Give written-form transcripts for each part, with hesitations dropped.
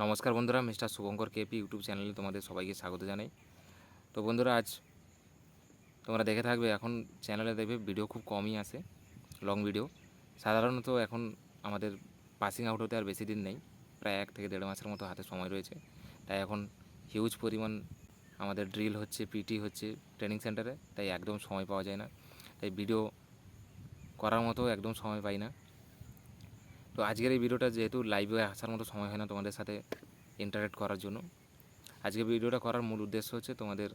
নমস্কার বন্ধুরা, mister Shubhankar KP YouTube চ্যানেলে তোমাদের সবাইকে স্বাগত জানাই। তো বন্ধুরা, আজ তোমরা দেখে থাকবে, এখন চ্যানেলে দেখবে ভিডিও খুব কমই আসে, লং ভিডিও। সাধারণত এখন আমাদের পাসিং আউট হতে আর বেশি দিন নেই, প্রায় 1 থেকে 1.5 মাসের মতো হাতে সময় রয়েছে। তাই এখন হিউজ পরিমাণ আমাদের ড্রিল হচ্ছে, পিটি হচ্ছে ট্রেনিং সেন্টারে, তাই একদম সময় পাওয়া যায় না, তাই ভিডিও করার মতো একদম সময় পাই না। তো আজকের এই ভিডিওটা যেহেতু লাইভে আসার মতো সময় হয় না তোমাদের সাথে ইন্টারেক্ট করার জন্য, আজকে ভিডিওটা করার মূল উদ্দেশ্য হচ্ছে তোমাদের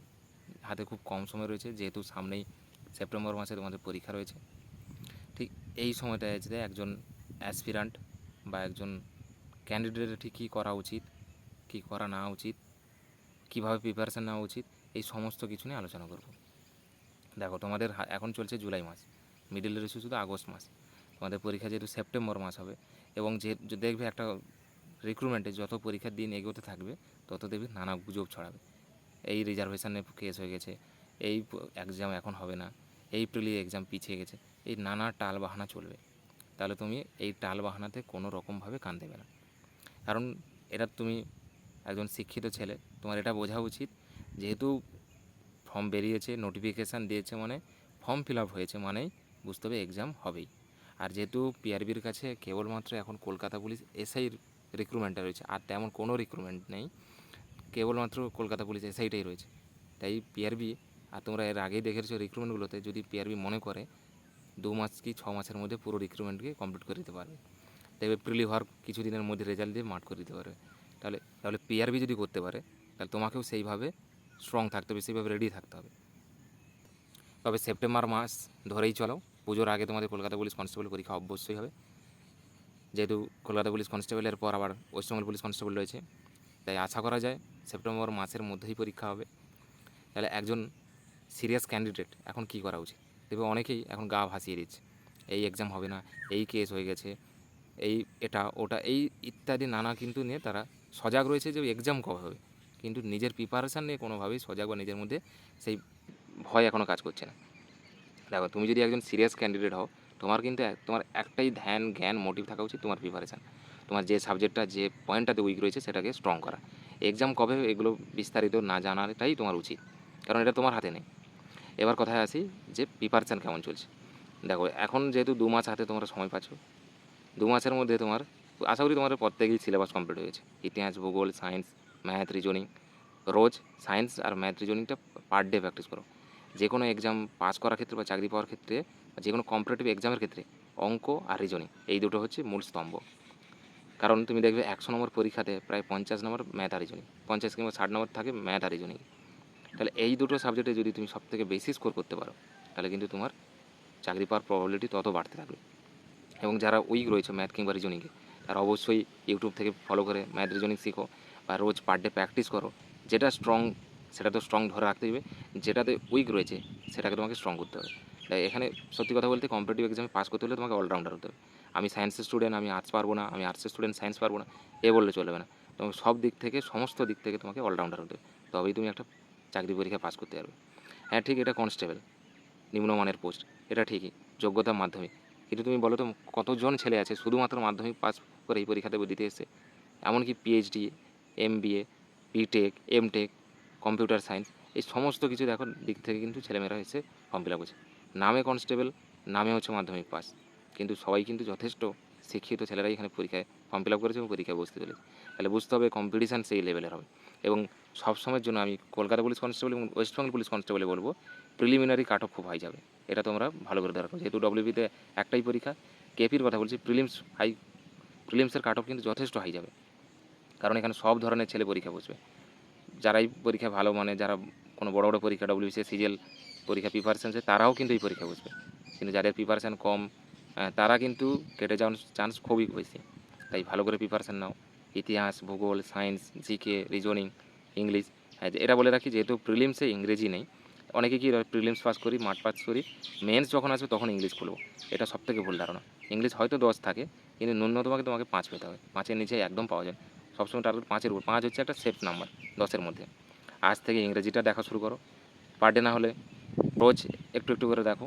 হাতে খুব কম সময় রয়েছে, যেহেতু সামনেই সেপ্টেম্বর মাসে তোমাদের পরীক্ষা রয়েছে। ঠিক এই সময়টায় যে একজন অ্যাসপিরান্ট বা একজন ক্যান্ডিডেটের ঠিক কী করা উচিত, কী করা না উচিত, কীভাবে প্রিপারেশান নেওয়া উচিত, এই সমস্ত কিছু নিয়ে আলোচনা করব। দেখো, তোমাদের এখন চলছে জুলাই মাস, মিডিল রয়েছে শুধু আগস্ট মাস। তোমাদের পরীক্ষা যেহেতু সেপ্টেম্বর মাস হবে, এবং যে দেখবে একটা রিক্রুটমেন্টে যত পরীক্ষার দিন এগোতে থাকবে তত দেখবে নানা গুজব ছড়াবে। এই রিজার্ভেশনে কেস হয়ে গেছে, এই এক্সাম এখন হবে না, এই প্রিলি এক্সাম পিছিয়ে গেছে, এই নানা টাল বাহানা চলবে। তাহলে তুমি এই টাল বাহানাতে কোনো রকমভাবে কান দেবে না, কারণ এটা তুমি একজন শিক্ষিত ছেলে, তোমার এটা বোঝা উচিত, যেহেতু ফর্ম বেরিয়েছে, নোটিফিকেশান দিয়েছে, মানে ফর্ম ফিল আপ হয়েছে, মানেই বুঝতে হবে এক্সাম হবেই। আর যেহেতু পিআরবির কাছে কেবলমাত্র এখন কলকাতা পুলিশ এসআইর রিক্রুটমেন্টটা রয়েছে, আর তেমন কোনো রিক্রুটমেন্ট নেই, কেবলমাত্র কলকাতা পুলিশ এসআইটাই রয়েছে। তাই পিআরবি, আর তোমরা এর আগেই দেখেছো রিক্রুটমেন্টগুলোতে, যদি পিআরবি মনে করে 2 মাস কি 6 মাসের মধ্যে পুরো রিক্রুটমেন্টকে কমপ্লিট করে দিতে পারবে, দেখবে প্রিলি হওয়ার কিছুদিনের মধ্যে রেজাল্ট দিয়ে মাঠ করে দিতে পারবে। তাহলে পিআরবি যদি করতে পারে, তাহলে তোমাকেও সেইভাবে স্ট্রং থাকতে হবে, সেইভাবে রেডি থাকতে হবে। তবে সেপ্টেম্বর মাস ধরেই চলো, পুজোর আগে তোমাদের কলকাতা পুলিশ কনস্টেবল পরীক্ষা অবশ্যই হবে, যেহেতু কলকাতা পুলিশ কনস্টেবলের পর আবার ওয়েস্টবেঙ্গল পুলিশ কনস্টেবল রয়েছে, তাই আশা করা যায় সেপ্টেম্বর মাসের মধ্যেই পরীক্ষা হবে। তাহলে একজন সিরিয়াস ক্যান্ডিডেট এখন কী করা উচিত? দেখবে অনেকেই এখন গা ভাসিয়ে দিচ্ছে, এই এক্সাম হবে না, এই কেস হয়ে গেছে, এই এটা ওটা এই ইত্যাদি নানা কিন্তু নিয়ে তারা সজাগ রয়েছে যে এক্সাম কবে হবে, কিন্তু নিজের প্রিপারেশান নিয়ে কোনোভাবেই সজাগ বা নিজের মধ্যে সেই ভয় এখনও কাজ করছে না। দেখো, তুমি যদি একজন সিরিয়াস ক্যান্ডিডেট হও, তোমার কিন্তু তোমার একটাই ধ্যান জ্ঞান মোটিভ থাকা উচিত, তোমার প্রিপারেশান, তোমার যে সাবজেক্টটা যে পয়েন্টটাতে উইক রয়েছে সেটাকে স্ট্রং করা। এক্সাম কবে এগুলো বিস্তারিত না জানাটাই তোমার উচিত, কারণ এটা তোমার হাতে নেই। এবার কথায় আসি যে প্রিপারেশান কেমন চলছে। দেখো, এখন যেহেতু 2 মাস হাতে তোমরা সময় পাচ্ছ, 2 মাসের মধ্যে তোমার আশা করি তোমার প্রত্যেকেই সিলেবাস কমপ্লিট হয়েছে, ইতিহাস, ভূগোল, সায়েন্স, ম্যাথ, রিজনিং। রোজ সায়েন্স আর ম্যাথ রিজনিংটা পার ডে প্র্যাকটিস করো। যে কোনো এক্সাম পাস করার ক্ষেত্রে বা চাকরি পাওয়ার ক্ষেত্রে, যে কোনো কম্পিটিটিভ এক্সামের ক্ষেত্রে অঙ্ক আর রিজনিং এই দুটো হচ্ছে মূল স্তম্ভ। কারণ তুমি দেখবে 100 নম্বর পরীক্ষাতে প্রায় 50 নম্বর ম্যাথ আর রিজনিং, 50 কিংবা 60 নম্বর থাকে ম্যাথ আর রিজনিং। তাহলে এই দুটো সাবজেক্টে যদি তুমি সবথেকে বেশি স্কোর করতে পারো, তাহলে কিন্তু তোমার চাকরি পাওয়ার প্রবাবিলিটি তত বাড়তে থাকবে। এবং যারা উইক রয়েছে ম্যাথ কিংবা রিজনিংয়ে, তারা অবশ্যই ইউটিউব থেকে ফলো করে ম্যাথ রিজনিং শিখো, বা রোজ পার ডে প্র্যাকটিস করো। যেটা স্ট্রং সেটা তো স্ট্রং ধরে রাখতে হবে, যেটাতে উইক রয়েছে সেটাকে তোমাকে স্ট্রং করতে হবে। তাই এখানে সত্যি কথা বলতে কম্পিটিটিভ এক্সামে পাস করতে হলে তোমাকে অলরাউন্ডার হতে হবে। আমি সায়েন্সের স্টুডেন্ট, আমি আর্টস পারবো না, আমি আর্টসের স্টুডেন্ট সায়েন্স পারবো না, এ বললে চলবে না। তোমাকে সব দিক থেকে, সমস্ত দিক থেকে তোমাকে অলরাউন্ডার হতে হবে, তবেই তুমি একটা চাকরি পরীক্ষা পাস করতে পারবে। হ্যাঁ ঠিক, এটা কনস্টেবল, নিম্নমানের পোস্ট, এটা ঠিকই, যোগ্যতা মাধ্যমিক। কিন্তু তুমি বলো তো, কতজন ছেলে আছে শুধুমাত্র মাধ্যমিক পাস করে এই পরীক্ষাতে দিতে এসেছে? এমনকি PhD, MBA, BTech, MTech, computer science, এই সমস্ত কিছু দেখো দিক থেকে কিন্তু ছেলেমেয়েরা এসে ফর্ম ফিল আপ করছে। নামে কনস্টেবল, নামে হচ্ছে মাধ্যমিক পাস, কিন্তু সবাই কিন্তু যথেষ্ট শিক্ষিত ছেলেরাই এখানে পরীক্ষায় ফর্ম ফিল আপ করেছে এবং পরীক্ষায় বসতে চলেছে। তাহলে বুঝতে হবে কম্পিটিশান সেই লেভেলের হবে। এবং সবসময়ের জন্য আমি কলকাতা পুলিশ কনস্টেবল এবং ওয়েস্টবেঙ্গল পুলিশ কনস্টেবলে বলবো, প্রিলিমিনারি কাট অফ খুব হাই যাবে, এটা তোমরা ভালো করে ধরে রাখো। যেহেতু ডব্লিউবিতে একটাই পরীক্ষা, কেপির কথা বলছি, প্রিলিমসের কাট অফ কিন্তু যথেষ্ট হাই যাবে, কারণ এখানে সব ধরনের ছেলে পরীক্ষা বসবে। যারাই পরীক্ষা ভালো, মানে যারা কোনো বড় বড় পরীক্ষা ডব্লিউবিসি সিজিএল পরীক্ষা প্রিপারেশান আছে, তারাও কিন্তু এই পরীক্ষা বসবে। কিন্তু যাদের প্রিপারেশান কম, তারা কিন্তু কেটে যাওয়ার চান্স খুবই বেশি। তাই ভালো করে প্রিপারেশান নাও, ইতিহাস, ভূগোল, সায়েন্স, জিকে, রিজনিং, ইংলিশ। হ্যাঁ, এটা বলে রাখি, যেহেতু প্রিলিমসে ইংরেজি নেই, অনেকে কি প্রিলিমস পাস করি, মাঠ পাস করি, মেন্স যখন আসবে তখন ইংলিশ খুলবো, এটা সবথেকে ভুল ধারণা। ইংলিশ হয়তো 10 থাকে, কিন্তু ন্যূনতমকে তোমাকে 5 পেতে হবে, 5-এর নিচে একদম পাওয়া যায়। সবসময় টার্গেট 5-এর উপর, 5 হচ্ছে একটা সেফ নাম্বার 10-এর মধ্যে। আজ থেকে ইংরেজিটা দেখা শুরু করো, পার ডে না হলে রোজ একটু একটু করে দেখো,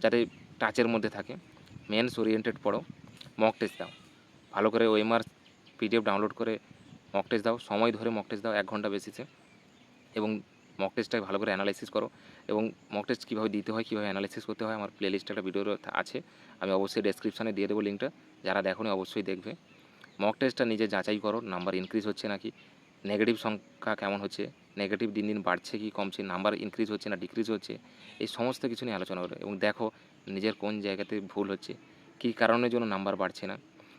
যাতে টাচের মধ্যে থাকে। মেন্স ওরিয়েন্টেড পড়ো, মক টেস্ট দাও, ভালো করে ওএমআর পিডিএফ ডাউনলোড করে মক টেস্ট দাও, সময় ধরে মক টেস্ট দাও 1 ঘন্টা বেসিসে, এবং মক টেস্টটাকে ভালো করে অ্যানালাইসিস করো। এবং মক টেস্ট কীভাবে দিতে হয়, কীভাবে অ্যানালাইসিস করতে হয়, আমার প্লেলিস্টে একটা ভিডিও আছে, আমি অবশ্যই ডেসক্রিপশানে দিয়ে দেবো লিঙ্কটা, যারা দেখোনি অবশ্যই দেখবে। মক টেস্টটা নিজে যাচাই করো, নাম্বার ইনক্রিজ হচ্ছে নাকি, নেগেটিভ সংখ্যা কেমন হচ্ছে, নেগেটিভ দিন দিন বাড়ছে কি কমছে, নাম্বার ইনক্রিজ হচ্ছে না ডিক্রিজ হচ্ছে, এই সমস্ত কিছু নিয়ে আলোচনা করো। এবং দেখো নিজের কোন জায়গাতে ভুল হচ্ছে, কী কারণের জন্য নাম্বার বাড়ছে না,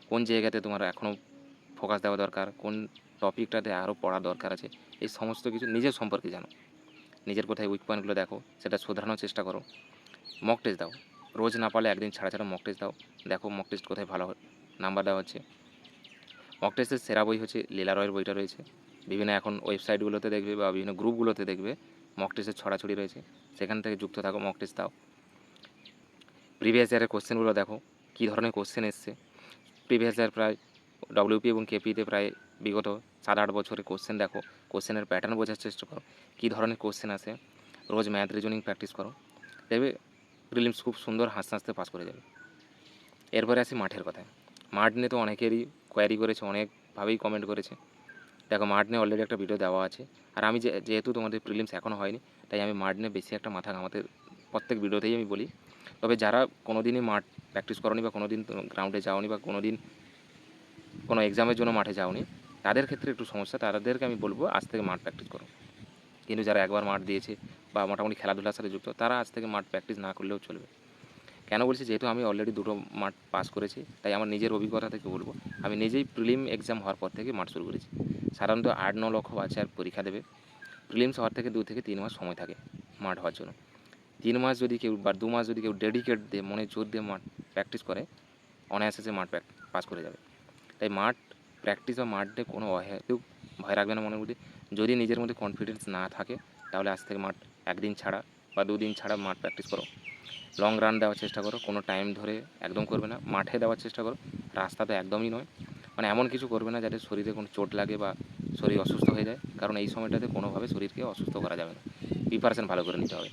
কোন জায়গাতে তোমার এখনও ফোকাস দেওয়া দরকার, কোন টপিকটাতে আরও পড়া দরকার আছে, এই সমস্ত কিছু নিজের সম্পর্কে জানো। নিজের কোথায় উইক পয়েন্টগুলো দেখো, সেটা শোধরানোর চেষ্টা করো। মক টেস্ট দাও, রোজ না পারলে একদিন ছাড়া ছাড়া মক টেস্ট দাও, দেখো মক টেস্ট কোথায় ভালো নাম্বার দেওয়া হচ্ছে। মক টেস্টের সেরা বই হচ্ছে লীলা রয়ের বইটা রয়েছে, বিভিন্ন এখন ওয়েবসাইটগুলোতে দেখবে বা বিভিন্ন গ্রুপগুলোতে দেখবে মক টেস্টের ছড়াছড়ি রয়েছে, সেখান থেকে যুক্ত থাকো, মক টেস্ট দাও। প্রিভিয়াস ইয়ারের কোশ্চেনগুলো দেখো, কী ধরনের কোশ্চেন এসছে। প্রিভিয়াস ইয়ার প্রায় ডব্লিউপি এবং কেপিতে প্রায় বিগত 7-8 বছরের কোশ্চেন দেখো, কোশ্চেনের প্যাটার্ন বোঝার চেষ্টা করো, কী ধরনের কোশ্চেন আসে। রোজ ম্যাথ রিজনিং প্র্যাকটিস করো, দেখবে প্রিলিমস খুব সুন্দর হাসতে হাসতে পাস করে যাবে। এরপরে আসি মাঠের কথায়। মাঠ নিয়ে তো অনেকেরই কোয়ারি করেছে, অনেকভাবেই কমেন্ট করেছে। দেখো মাঠ নিয়ে অলরেডি একটা ভিডিও দেওয়া আছে, আর আমি যেহেতু তোমাদের প্রিলিমস এখনও হয়নি, তাই আমি মাঠ নিয়ে বেশি একটা মাথা ঘামাতে প্রত্যেক ভিডিওতেই আমি বলি। তবে যারা কোনো দিনই মাঠ প্র্যাকটিস করোনি বা কোনো দিন গ্রাউন্ডে যাওনি বা কোনো দিন কোনো এক্সামের জন্য মাঠে যাওনি, তাদের ক্ষেত্রে একটু সমস্যা, তাদেরকে আমি বলবো আজ থেকে মাঠ প্র্যাকটিস করো। কিন্তু যারা একবার মাঠ দিয়েছে বা মোটামুটি খেলাধুলার সাথে যুক্ত, তারা আজ থেকে মাঠ প্র্যাকটিস না করলেও চলবে। কেন বলছি, যেহেতু আমি অলরেডি 2টো মাঠ পাস করেছি, তাই আমার নিজের অভিজ্ঞতা থেকে বলবো, আমি নিজেই প্রিলিম এক্সাম হওয়ার পর থেকে মাঠ শুরু করেছি। সাধারণত 8-9 লক্ষ বাচ্চার পরীক্ষা দেবে, প্রিলিমস হওয়ার থেকে 2 থেকে 3 মাস সময় থাকে মাঠ হওয়ার জন্য। 3 মাস যদি কেউ বা 2 মাস যদি কেউ ডেডিকেট দিয়ে মনে জোর দিয়ে মাঠ প্র্যাকটিস করে, অনায়াসে সে মাঠ পাস করে যাবে। তাই মাঠ প্র্যাকটিস বা মাঠে কোনো অহেতুক ভয় রাখবে না মনের মধ্যে। যদি নিজের মধ্যে কনফিডেন্স না থাকে, তাহলে আজ থেকে মাঠ 1 দিন ছাড়া বা 2 দিন ছাড়া মাঠ প্র্যাকটিস করো। লং রান দেওয়ার চেষ্টা করো, কোনো টাইম ধরে একদম করবে না, মাঠে দেওয়ার চেষ্টা করো, রাস্তাতে একদমই নয়। মানে এমন কিছু করবে না যাতে শরীরে কোনো চোট লাগে বা শরীর অসুস্থ হয়ে যায়, কারণ এই সময়টাতে কোনোভাবে শরীরকে অসুস্থ করা যাবে না, প্রিপারেশন ভালো করে নিতে হবে।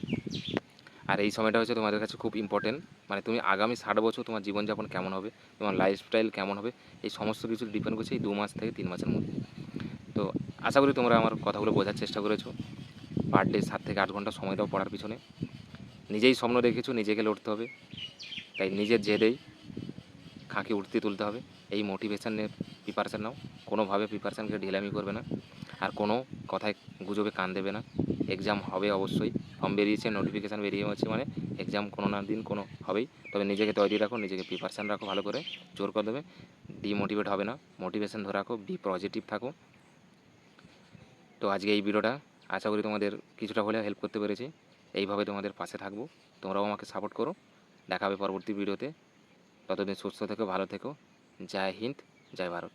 আর এই সময়টা হচ্ছে তোমাদের কাছে খুব ইম্পর্টেন্ট, মানে তুমি আগামী 60 বছর তোমার জীবনযাপন কেমন হবে, তোমার লাইফস্টাইল কেমন হবে, এই সমস্ত কিছু ডিপেন্ড করছে এই 2 মাস থেকে 3 মাসের মধ্যে। তো আশা করি তোমরা আমার কথাগুলো বোঝার চেষ্টা করেছো। পার ডে 7 থেকে 8 ঘন্টা সময় দাও পড়ার পিছনে। নিজেই স্বপ্ন দেখেছো, নিজেকে লড়তে হবে, তাই নিজের জেদেই খাঁকি উঠতে তুলতে হবে। এই মোটিভেশন নিয়ে প্রিপারেশান নাও, কোনোভাবে প্রিপারেশানকে ঢিলামি করবে না, আর কোনো কথায় গুজবে কান দেবে না। এক্সাম হবে অবশ্যই, ফর্ম বেরিয়েছে, নোটিফিকেশান বেরিয়ে হচ্ছে, মানে এক্সাম কোনো না দিন কোনো হবেই। তবে নিজেকে তৈরি রাখো, নিজেকে প্রিপারেশান রাখো ভালো করে, জোর করে দেবে, ডিমোটিভেট হবে না, মোটিভেশান ধরে রাখো, বি পজিটিভ থাকো। তো আজকে এই ভিডিওটা আশা করি তোমাদের কিছুটা হলেও হেল্প করতে পেরেছি। এইভাবে তোমাদের পাশে থাকবো, তোমরাও আমাকে সাপোর্ট করো। দেখা হবে পরবর্তী ভিডিওতে। ততদিন সুস্থ থেকো, ভালো থেকো। জয় হিন্দ, জয় ভারত।